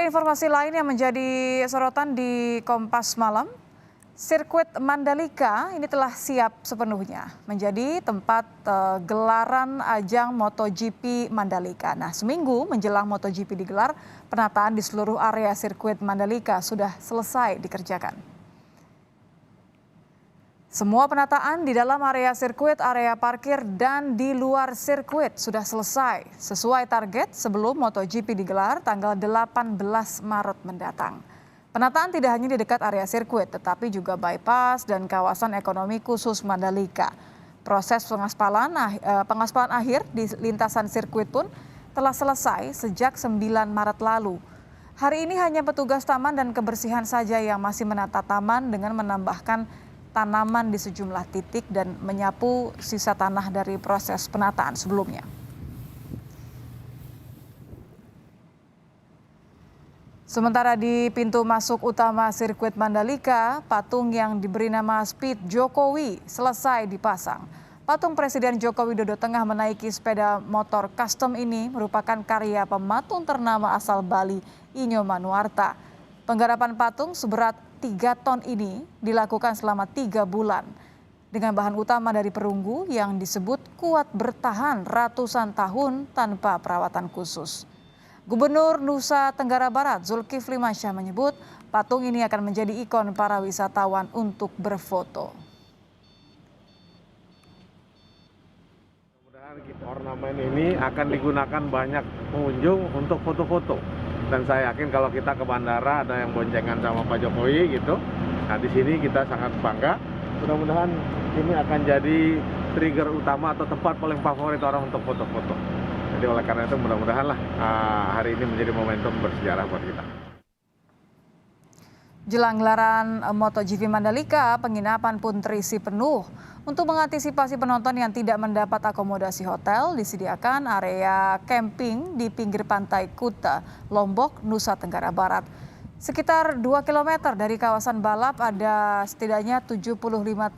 Informasi lain yang menjadi sorotan di Kompas Malam, sirkuit Mandalika ini telah siap sepenuhnya menjadi tempat gelaran ajang MotoGP Mandalika. Nah, seminggu menjelang MotoGP digelar, penataan di seluruh area sirkuit Mandalika sudah selesai dikerjakan. Semua penataan di dalam area sirkuit, area parkir, dan di luar sirkuit sudah selesai sesuai target sebelum MotoGP digelar tanggal 18 Maret mendatang. Penataan tidak hanya di dekat area sirkuit, tetapi juga bypass dan kawasan ekonomi khusus Mandalika. Proses pengaspalan akhir di lintasan sirkuit pun telah selesai sejak 9 Maret lalu. Hari ini hanya petugas taman dan kebersihan saja yang masih menata taman dengan menambahkan tanaman di sejumlah titik dan menyapu sisa tanah dari proses penataan sebelumnya. Sementara di pintu masuk utama sirkuit Mandalika, patung yang diberi nama Speed Jokowi selesai dipasang. Patung Presiden Joko Widodo tengah menaiki sepeda motor custom ini merupakan karya pematung ternama asal Bali, Inyo Manuarta. Penggarapan patung seberat 3 ton ini dilakukan selama 3 bulan dengan bahan utama dari perunggu yang disebut kuat bertahan ratusan tahun tanpa perawatan khusus. Gubernur Nusa Tenggara Barat Zulkifli Mansyah menyebut patung ini akan menjadi ikon para wisatawan untuk berfoto. Mudah-mudahan ornamen ini akan digunakan banyak pengunjung untuk foto-foto. Dan saya yakin kalau kita ke bandara ada yang boncengan sama Pak Jokowi gitu. Nah, di sini kita sangat bangga. Mudah-mudahan ini akan jadi trigger utama atau tempat paling favorit orang untuk foto-foto. Jadi oleh karena itu mudah-mudahan lah hari ini menjadi momentum bersejarah buat kita. Jelang gelaran MotoGP Mandalika, penginapan pun terisi penuh. Untuk mengantisipasi penonton yang tidak mendapat akomodasi hotel, disediakan area camping di pinggir pantai Kuta, Lombok, Nusa Tenggara Barat. Sekitar 2 km dari kawasan balap ada setidaknya 75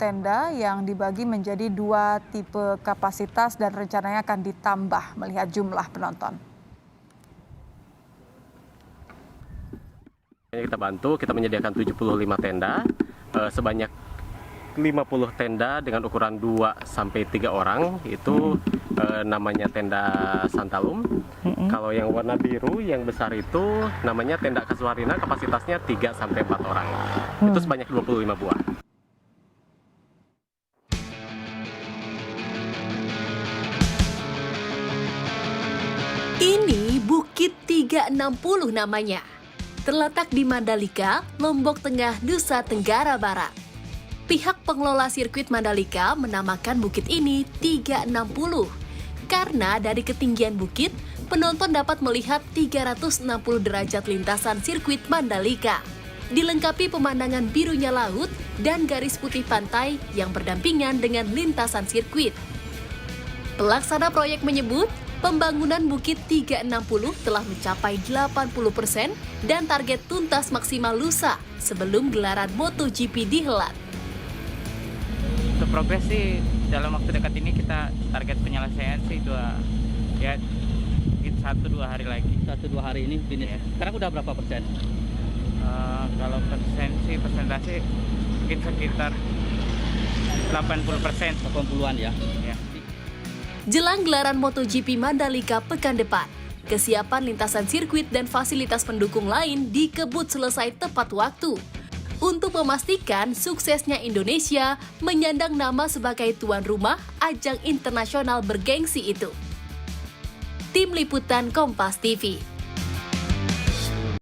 tenda yang dibagi menjadi 2 tipe kapasitas dan rencananya akan ditambah melihat jumlah penonton. Kita bantu, kita menyediakan 75 tenda, sebanyak 50 tenda dengan ukuran 2-3 orang, itu namanya tenda Santalum. Kalau yang warna biru, yang besar itu namanya tenda Kasuarina, kapasitasnya 3-4 orang. Itu sebanyak 25 buah. Ini Bukit 360 namanya. Terletak di Mandalika, Lombok Tengah, Nusa Tenggara Barat. Pihak pengelola sirkuit Mandalika menamakan bukit ini 360 karena dari ketinggian bukit, penonton dapat melihat 360 derajat lintasan sirkuit Mandalika. Dilengkapi pemandangan birunya laut dan garis putih pantai yang berdampingan dengan lintasan sirkuit. Pelaksana proyek menyebut, pembangunan Bukit 360 telah mencapai 80% dan target tuntas maksimal lusa sebelum gelaran MotoGP dihelat. Untuk progres sih dalam waktu dekat ini kita target penyelesaian sih 1-2 hari lagi. 1-2 hari ini finish. Ya. Sekarang udah berapa persen? Kalau persentase mungkin sekitar 80%. 80-an ya. Ya. Jelang gelaran MotoGP Mandalika pekan depan, kesiapan lintasan sirkuit dan fasilitas pendukung lain dikebut selesai tepat waktu. Untuk memastikan suksesnya Indonesia menyandang nama sebagai tuan rumah ajang internasional bergengsi itu. Tim Liputan Kompas TV.